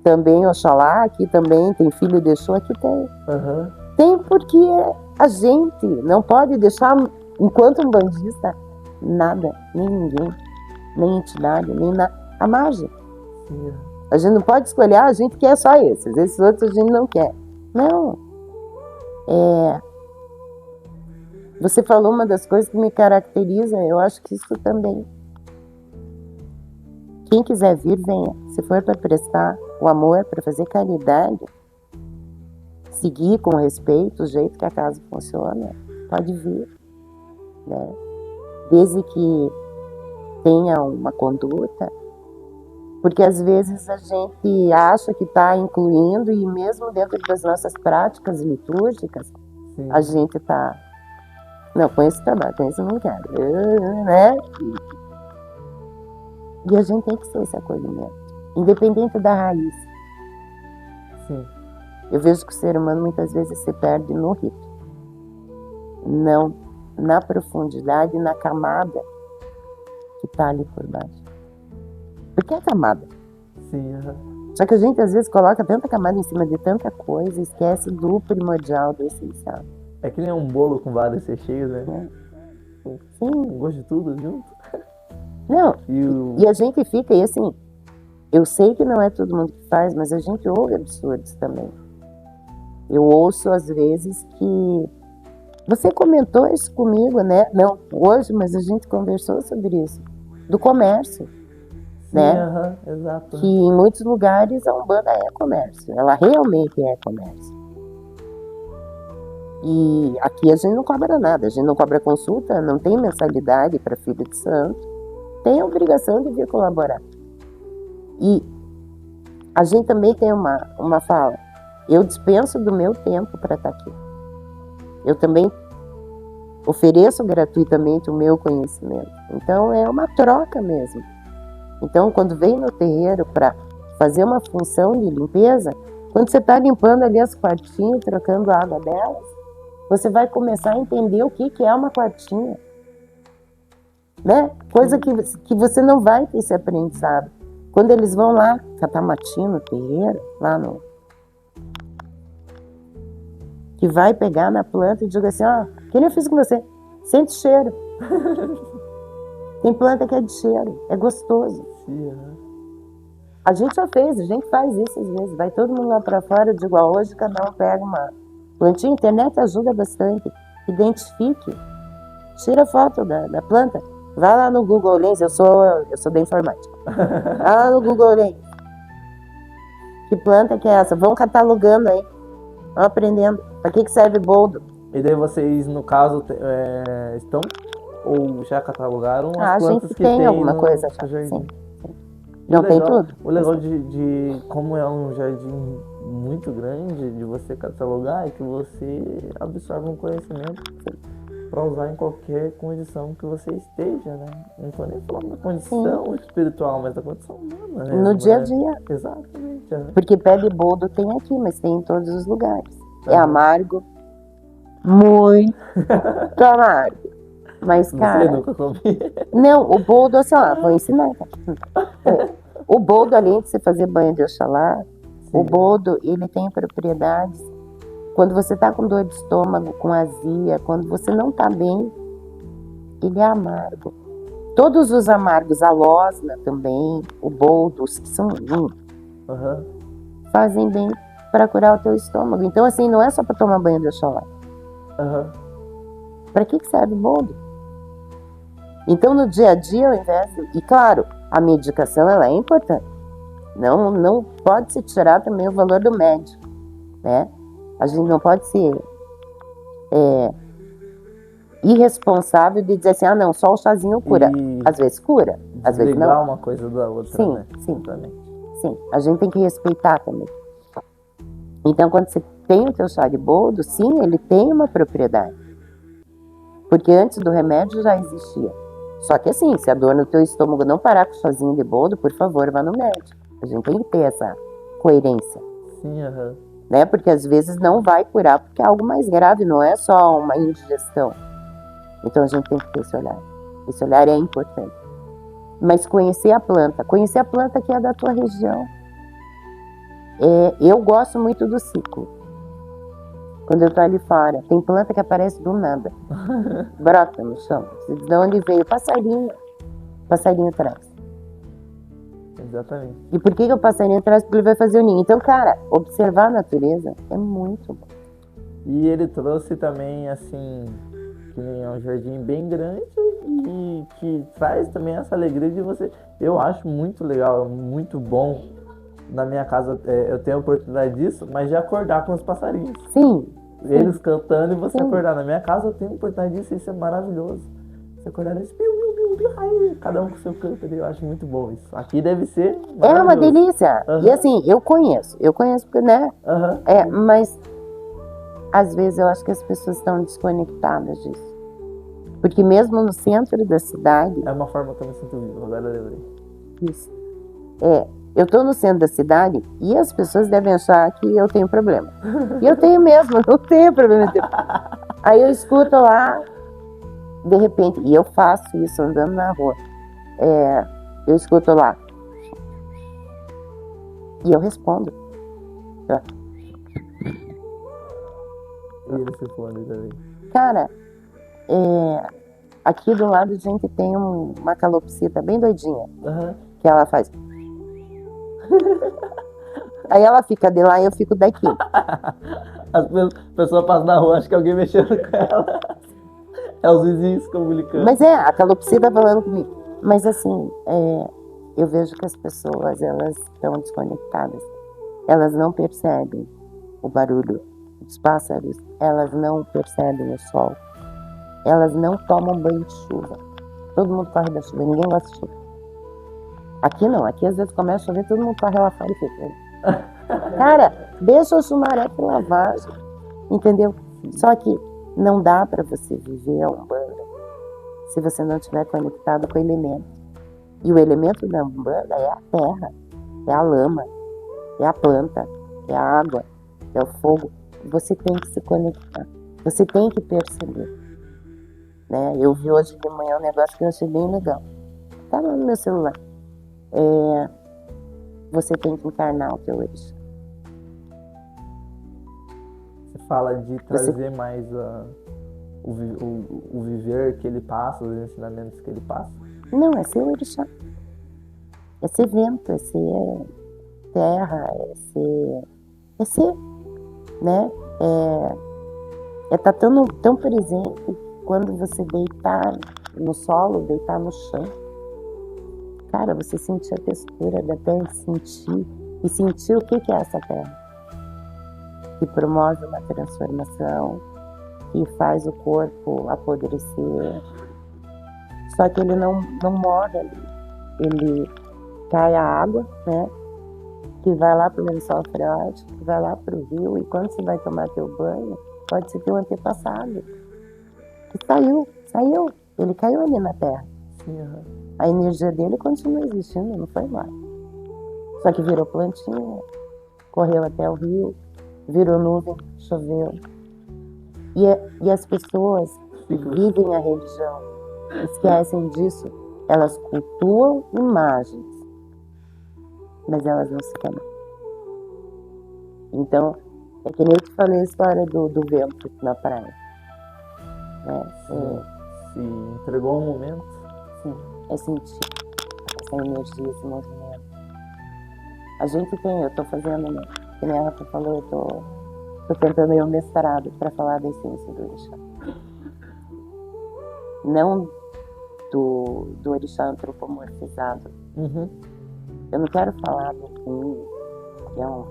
também Oxalá, aqui também tem filho de Exu, aqui tem. Uhum. Tem porque a gente não pode deixar, enquanto umbandista, nada, nem ninguém, nem entidade, nem a margem. Sim. A gente não pode escolher, a gente quer só esses outros a gente não quer. Não. Você falou uma das coisas que me caracteriza, eu acho que isso também. Quem quiser vir, venha. Se for para prestar o amor, para fazer caridade, seguir com respeito o jeito que a casa funciona, pode vir. Né? Desde que tenha uma conduta, porque às vezes a gente acha que está incluindo e mesmo dentro das nossas práticas litúrgicas, sim, a gente está... Não, com esse trabalho, com esse eu não quero. Né? E a gente tem que ser esse acolhimento, independente da raiz. Sim. Eu vejo que o ser humano muitas vezes se perde no rito, não na profundidade, na camada que está ali por baixo. Porque é camada. Sim. Só que a gente às vezes coloca tanta camada em cima de tanta coisa e esquece do primordial, do essencial. É que nem um bolo com vários recheios, né? Sim. Gosto de tudo junto. Não, e a gente fica, e assim, eu sei que não é todo mundo que faz, mas a gente ouve absurdos também. Eu ouço às vezes que Você comentou isso comigo, né? Não hoje, mas a gente conversou sobre isso. Do comércio, Sim, né? Exato. Que em muitos lugares a Umbanda é comércio. Ela realmente é comércio. E aqui a gente não cobra nada. A gente não cobra consulta, não tem mensalidade para filho de santo. Tem a obrigação de vir colaborar. E a gente também tem uma fala. Eu dispenso do meu tempo para estar aqui. Eu também ofereço gratuitamente o meu conhecimento. Então é uma troca mesmo. Então quando vem no terreiro para fazer uma função de limpeza, quando você está limpando ali as quartinhas, trocando a água delas, você vai começar a entender o que é uma quartinha. Né? Coisa que você não vai ter esse aprendizado. Quando eles vão lá, catar matinho no terreiro, lá no... que vai pegar na planta e diga assim, que nem eu fiz com você, sente cheiro. Tem planta que é de cheiro, é gostoso. Sim, A gente já fez, a gente faz isso às vezes. Vai todo mundo lá pra fora, eu digo, hoje cada um pega uma plantinha. A internet ajuda bastante. Identifique, tira foto da planta. Vai lá no Google Lens, eu sou da informática. Vai lá no Google Lens. Que planta que é essa? Vão catalogando aí. Vão aprendendo. Para que serve boldo? E daí vocês, no caso, estão ou já catalogaram as plantas a gente que tem no alguma coisa já. jardim? Sim. Não tem tudo? O legal de como é um jardim muito grande, de você catalogar, é que você absorve um conhecimento para usar em qualquer condição que você esteja, né? Não estou nem falando da condição espiritual, mas da condição humana. Mesmo, no dia a dia. Exatamente. Porque pé de boldo tem aqui, mas tem em todos os lugares. É amargo. Muito amargo. Mas, cara... Você nunca comi. Não, o boldo, assim, vou ensinar. O boldo, além de você fazer banho de Oxalá, o boldo, ele tem propriedades. Quando você tá com dor de estômago, com azia, quando você não tá bem, ele é amargo. Todos os amargos, a losna também, o boldo, os que são fazem bem para curar o teu estômago. Então, assim, não é só para tomar banho de Oxalá. Para que serve o boldo? Então, no dia a dia, ao invés de... E, claro, a medicação, ela é importante. Não pode se tirar também o valor do médico, né? A gente não pode ser irresponsável de dizer assim, não, só o chazinho cura. Às vezes cura, às vezes não. Uma coisa da outra, sim, né? Sim, a gente tem que respeitar também. Então, quando você tem o teu chá de boldo, sim, ele tem uma propriedade. Porque antes do remédio já existia. Só que assim, se a dor no teu estômago não parar com o chazinho de boldo, por favor, vá no médico. A gente tem que ter essa coerência. Sim, né? Porque às vezes não vai curar, porque é algo mais grave, não é só uma indigestão. Então a gente tem que ter esse olhar. Esse olhar é importante. Mas conhecer a planta que é da tua região. Eu gosto muito do ciclo. Quando eu tô ali fora, tem planta que aparece do nada. Brota no chão. Você diz de onde veio? Passarinho traz. Exatamente. E por que o passarinho traz? Porque ele vai fazer o ninho. Então, cara, observar a natureza é muito bom. E ele trouxe também, assim, que é um jardim bem grande e que traz também essa alegria de você. Eu acho muito legal, muito bom. Na minha casa eu tenho a oportunidade disso, mas de acordar com os passarinhos. Sim. Eles cantando e você acordar. Na minha casa eu tenho a oportunidade disso, isso é maravilhoso. Você acordar nesse cada um com o seu canto ali, eu acho muito bom isso. Aqui deve ser é uma delícia. E assim, eu conheço porque, né? Mas às vezes eu acho que as pessoas estão desconectadas disso. Porque mesmo no centro da cidade... É uma forma que eu me sinto vivo, agora eu lembrei. Isso. Eu tô no centro da cidade e as pessoas devem achar que eu tenho problema. E eu tenho mesmo, não tenho problema. Aí eu escuto lá, de repente, e eu faço isso andando na rua. Eu escuto lá. E eu respondo. E ele se fone também. Cara, aqui do lado a gente tem uma calopsita bem doidinha. Que ela faz. Aí ela fica de lá e eu fico daqui. Pessoas passam na rua, acho que alguém mexendo com ela. É os vizinhos se comunicando. Mas a calopsita falando comigo. Mas assim, eu vejo que as pessoas, elas estão desconectadas. Elas não percebem o barulho dos pássaros, elas não percebem o sol, elas não tomam banho de chuva. Todo mundo corre da chuva, ninguém gosta de chuva. Aqui não, aqui às vezes começa a chover, todo mundo corre lá fora e fica. Cara, deixa o chumaré pra lavagem, entendeu? Só que não dá para você viver a Umbanda se você não estiver conectado com o elemento. E o elemento da Umbanda é a terra, é a lama, é a planta, é a água, é o fogo. Você tem que se conectar, você tem que perceber. Né? Eu vi hoje de manhã um negócio que eu achei bem legal. Tá lá no meu celular. Você tem que encarnar o teu orixá. Você fala de trazer mais o viver que ele passa, os ensinamentos que ele passa? Não, é ser orixá. É ser vento, é ser terra, é ser, né? É estar tão presente quando você deitar no solo, deitar no chão. Cara, você sentir a textura da terra, sentir o que é essa terra. Que promove uma transformação, que faz o corpo apodrecer. Só que ele não morre ali. Ele cai a água, né? Que vai lá para o lençol freático, que vai lá para o rio, e quando você vai tomar teu banho, pode ser teu antepassado. Que saiu. Ele caiu ali na terra. Sim, uhum. A energia dele continua existindo, não foi embora. Só que virou plantinha, correu até o rio, virou nuvem, choveu. E as pessoas que vivem a religião esquecem disso. Elas cultuam imagens, mas elas não se conectam. Então, é que nem eu te falei a história do vento na praia. Se entregou um momento. Sim, é sentir essa energia, esse movimento. A gente tem, eu tô fazendo, né? Que nem a Rafa falou, eu tô tentando ir ao mestrado para falar da essência do orixá. Não do orixá antropomorfizado. Uhum. Eu não quero falar do que é um...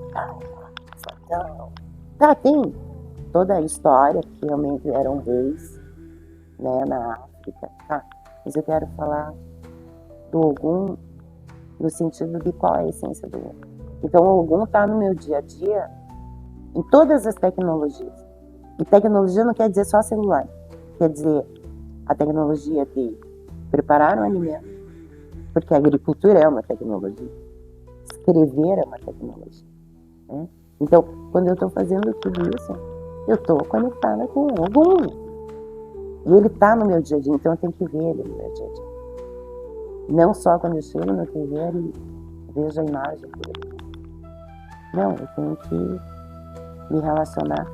Tá, tem toda a história, que realmente eram reis, né, na África, tá? Mas eu quero falar do Ogum no sentido de qual é a essência do Ogum. Então o Ogum está no meu dia a dia em todas as tecnologias. E tecnologia não quer dizer só celular, quer dizer a tecnologia de preparar um alimento, porque a agricultura é uma tecnologia, escrever é uma tecnologia, né? Então, quando eu estou fazendo tudo isso, eu estou conectada com o Ogum. E ele está no meu dia a dia, então eu tenho que ver ele no meu dia a dia. Não só quando eu chego no terreiro e vejo a imagem dele. Não, eu tenho que me relacionar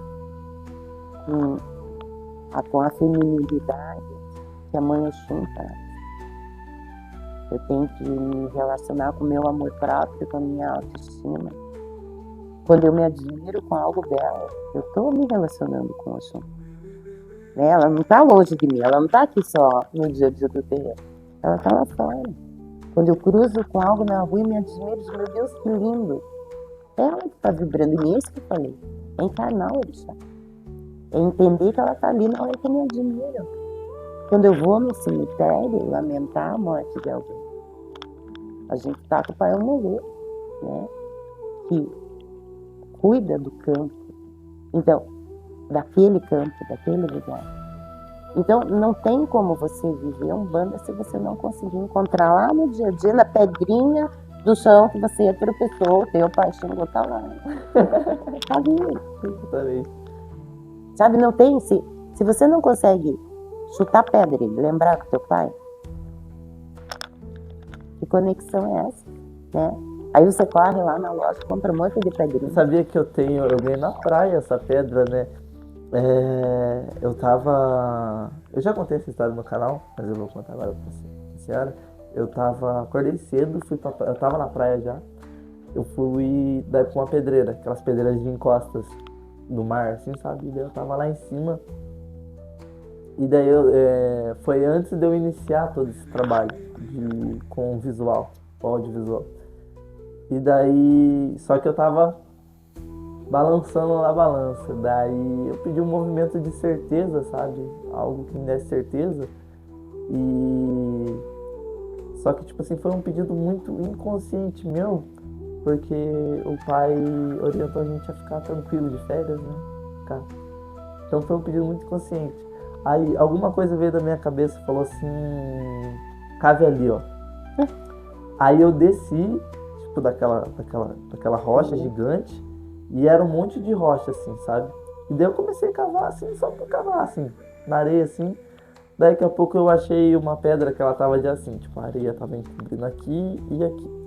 com a feminilidade que a mãe Oxum traz. Eu tenho que me relacionar com o meu amor próprio, com a minha autoestima. Quando eu me admiro com algo belo, eu estou me relacionando com o Oxum. Né? Ela não está longe de mim, ela não está aqui só no dia a dia do terreiro. Ela está lá fora. Quando eu cruzo com algo na rua e me admiro, digo, meu Deus, que lindo. Ela que está vibrando em mim, é isso que eu falei. É encarnar o orixá. É entender que ela está ali na hora que eu me admiro. Quando eu vou no cemitério lamentar a morte de alguém, a gente está com o pai Omolê, né? Que cuida do campo. Então, daquele campo, daquele lugar. Então, não tem como você viver Umbanda se você não conseguir encontrar lá no dia a dia, na pedrinha do chão que você tropeçou, o teu pai xingou, tá lá. Tá ali. Sabe, não tem, se você não consegue chutar pedra e lembrar do teu pai, que conexão é essa, né? Aí você corre lá na loja, compra um monte de pedrinha. Sabia que eu ganhei na praia essa pedra, né? Eu já contei essa história no canal, mas eu vou contar agora pra senhora. Acordei cedo, eu tava na praia já. Eu fui daí pra uma pedreira, aquelas pedreiras de encostas. do mar, assim, sabe? E daí eu tava lá em cima. E daí foi antes de eu iniciar todo esse trabalho com visual, audiovisual. E daí, só que eu tava balançando na balança. Daí eu pedi um movimento de certeza, sabe? Algo que me desse certeza. E só que, tipo assim, foi um pedido muito inconsciente meu, porque o pai orientou a gente a ficar tranquilo de férias, né? Então foi um pedido muito inconsciente. Aí alguma coisa veio da minha cabeça e falou assim, cave ali, ó. Aí eu desci, tipo, daquela rocha gigante, e era um monte de rocha, assim, sabe? E daí eu comecei a cavar, assim, só pra cavar, assim, na areia, assim. Daqui a pouco eu achei uma pedra que ela tava de assim, tipo, a areia tava encobrindo aqui e aqui.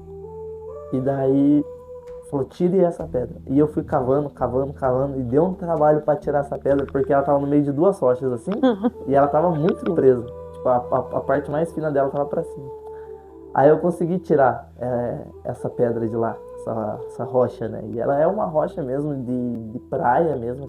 E daí falou, tire essa pedra. E eu fui cavando, e deu um trabalho pra tirar essa pedra, porque ela tava no meio de duas rochas, assim, e ela tava muito presa. Tipo, a parte mais fina dela tava pra cima. Aí eu consegui tirar essa pedra de lá, essa rocha, né? E ela é uma rocha mesmo, de praia mesmo.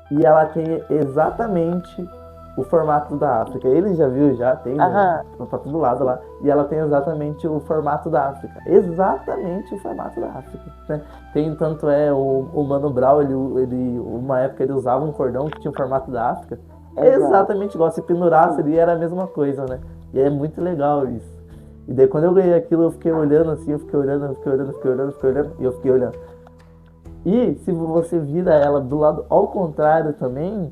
E ela tem exatamente o formato da África. Ele já viu, tem, né? Tá todo lado lá. E ela tem exatamente o formato da África. Exatamente o formato da África, né? Tem, tanto o Mano Brown, uma época ele usava um cordão que tinha o formato da África. É exatamente igual, se pendurasse ali era a mesma coisa, né? E é muito legal isso. E daí quando eu ganhei aquilo, eu fiquei olhando assim, e eu fiquei olhando. E se você vira ela do lado ao contrário também,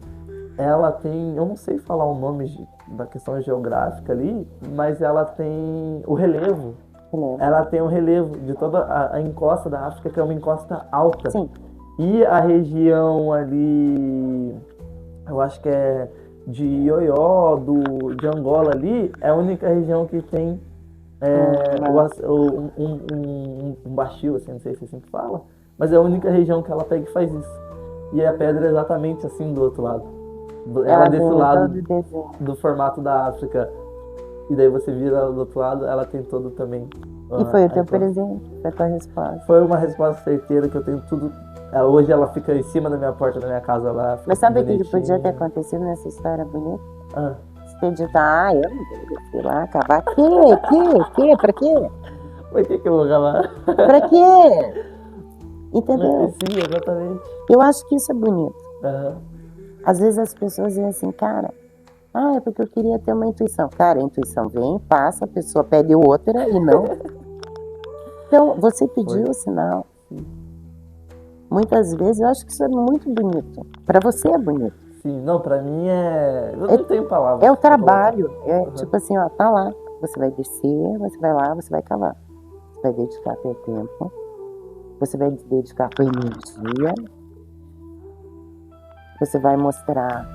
ela tem, eu não sei falar o nome da questão geográfica ali, mas ela tem o relevo. Ela tem o relevo de toda a encosta da África, que é uma encosta alta. Sim. E a região ali, eu acho que é de Ioió, de Angola ali, é a única região que tem um baixio, assim, não sei se é assim que fala, mas é a única região que ela pega e faz isso. E a pedra é exatamente assim do outro lado. Ela desse lado do formato da África. E daí você vira do outro lado, ela tem todo também. E foi o teu presente, foi a tua resposta. Foi uma resposta certeira que eu tenho tudo. Hoje ela fica em cima da minha porta da minha casa lá. Mas sabe o que podia ter acontecido nessa história bonita? Se ter dito, eu não vou, sei lá, cavar. Pra quê? Por que eu vou cavar? Pra quê? Entendeu? Sim, exatamente. Eu acho que isso é bonito. Às vezes as pessoas dizem assim, cara, é porque eu queria ter uma intuição. Cara, a intuição vem, passa, a pessoa pede outra e não. Então, você pediu o sinal. Muitas vezes eu acho que isso é muito bonito. Para você é bonito. Sim, não, pra mim eu não tenho palavras. É o trabalho. Tipo assim, tá lá. Você vai descer, você vai lá, você vai cavar. Você vai dedicar teu tempo. Você vai dedicar tua energia. Você vai mostrar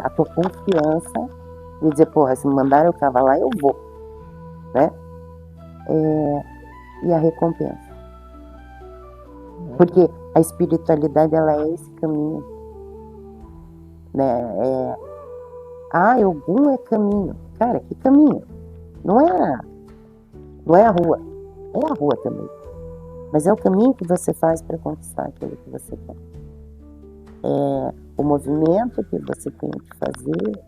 a tua confiança e dizer, porra, se me mandarem eu cavar lá, eu vou. Né? E a recompensa. Porque a espiritualidade, ela é esse caminho. Né? Ogum é caminho. Cara, que caminho? Não é a rua. É a rua também. Mas é o caminho que você faz para conquistar aquilo que você quer. É o movimento que você tem que fazer.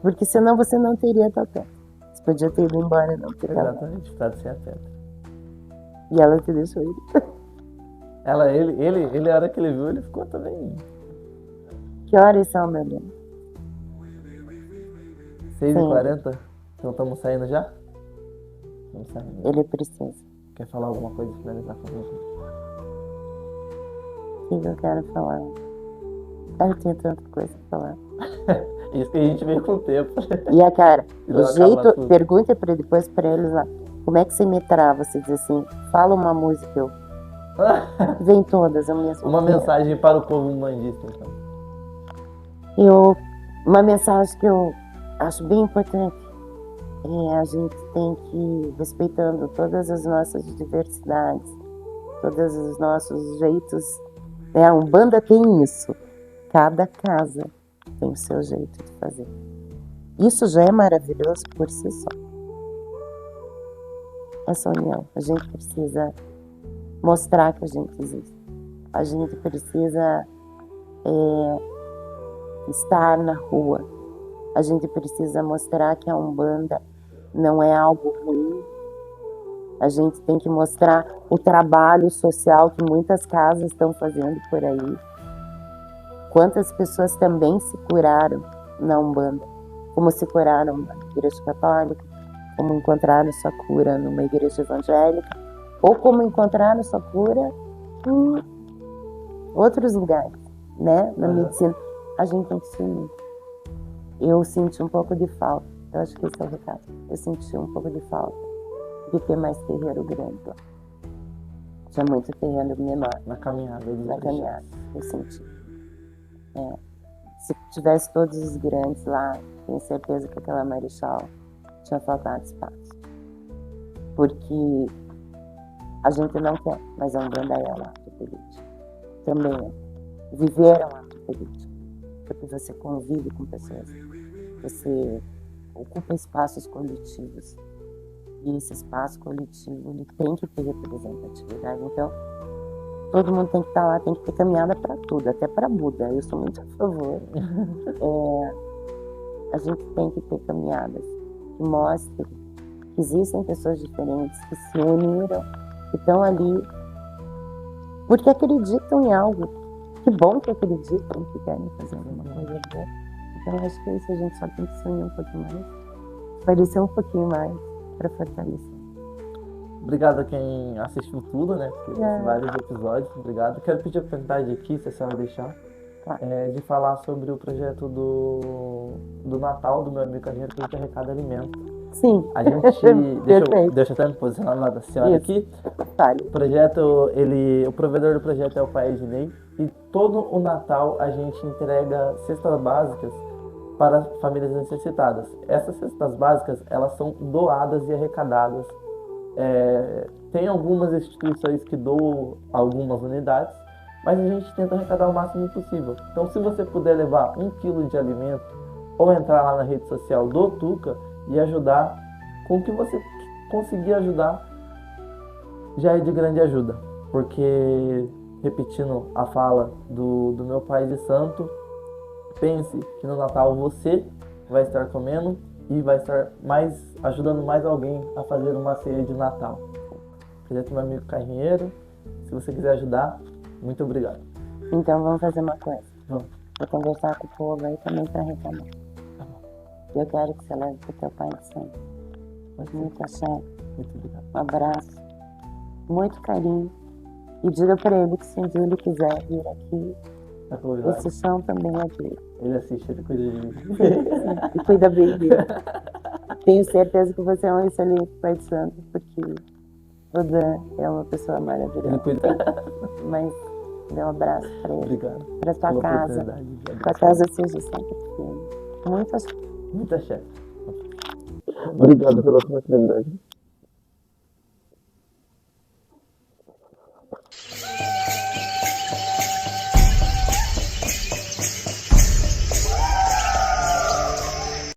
Porque senão você não teria tua pedra. Você podia ter ido embora e não ter ficado. Exatamente, ficado sem a pedra. E ela te deixou ir. Ele, a hora que ele viu, ele ficou também. Que horas são, meu Deus? 6h40? Então estamos saindo já? Estamos saindo. Ele precisa. Quer falar alguma coisa pra finalizar com a gente? O que eu quero falar? Eu tinha tanta coisa pra falar. Isso que a gente veio com o tempo. E a cara, o jeito, pergunta depois pra eles lá, como é que você me trava? Você diz assim, fala uma música, vem todas ao mesmo tempo. Uma mensagem para o povo umbandista, então. Uma mensagem que eu acho bem importante a gente tem que ir respeitando todas as nossas diversidades, todos os nossos jeitos. A Umbanda tem isso. Cada casa tem o seu jeito de fazer. Isso já é maravilhoso por si só. Essa união. A gente precisa mostrar que a gente existe. A gente precisa estar na rua. A gente precisa mostrar que a Umbanda não é algo ruim. A gente tem que mostrar o trabalho social que muitas casas estão fazendo por aí. Quantas pessoas também se curaram na Umbanda, como se curaram na igreja católica, como encontraram sua cura numa igreja evangélica, ou como encontraram sua cura em outros lugares, né? Na medicina. A gente tem que se unir. Eu senti um pouco de falta, eu acho que esse é o recado. Eu senti um pouco de falta de ter mais terreiro grande lá. Tinha muito terreno menor. Na caminhada. Eu senti. Se tivesse todos os grandes lá, tenho certeza que aquela Marechal tinha faltado espaço. Porque a gente não quer, mas a Umbanda é um ato político. Também é. Viver é um ato político. Porque você convive com pessoas. Você ocupa espaços coletivos. E esse espaço coletivo, ele tem que ter representatividade. Então, todo mundo tem que estar lá, tem que ter caminhada para tudo, até para Buda. Eu sou muito a favor. A gente tem que ter caminhadas que mostrem que existem pessoas diferentes, que se uniram, que estão ali porque acreditam em algo. Que bom que acreditam, que querem fazer alguma coisa boa. Então, acho que isso a gente só tem que se unir um pouquinho mais, parecer um pouquinho mais para fortalecer. Obrigado a quem assistiu tudo, né? Porque vários episódios. Obrigado. Quero pedir a oportunidade aqui, se a senhora deixar, de falar sobre o projeto do Natal do meu amigo Carneiro, que a gente arrecada alimento. Sim. A gente deixa eu até me posicionar lá da senhora aqui. O projeto, o provedor do projeto é o pai Ednei, e todo o Natal a gente entrega cestas básicas para famílias necessitadas. Essas cestas básicas, elas são doadas e arrecadadas. Tem algumas instituições que doam algumas unidades, mas a gente tenta arrecadar o máximo possível. Então, se você puder levar 1 quilo de alimento ou entrar lá na rede social do Tuca e ajudar com o que você conseguir ajudar, já é de grande ajuda. Porque, repetindo a fala do meu pai de santo, pense que no Natal você vai estar comendo e vai estar ajudando mais alguém a fazer uma ceia de Natal. Projeto meu amigo Carneiro, se você quiser ajudar, muito obrigado. Então vamos fazer uma coisa. Vamos. Vou conversar com o povo aí também para reclamar. Tá bom. Eu quero que você leve para o teu pai de santo. Muito axé. Muito obrigado. Um abraço. Muito carinho. E diga para ele que se um dia ele quiser vir aqui, esse chão também é dele. Ele assiste, ele cuida de mim. E cuida bem dele. Tenho certeza que você é um excelente pai de santo, porque o Dan é uma pessoa maravilhosa. Ele cuida. Mas dê um abraço para ele. Obrigado. Para tua casa. Que a casa seja sempre firme. Muita chefe. Obrigado pela oportunidade.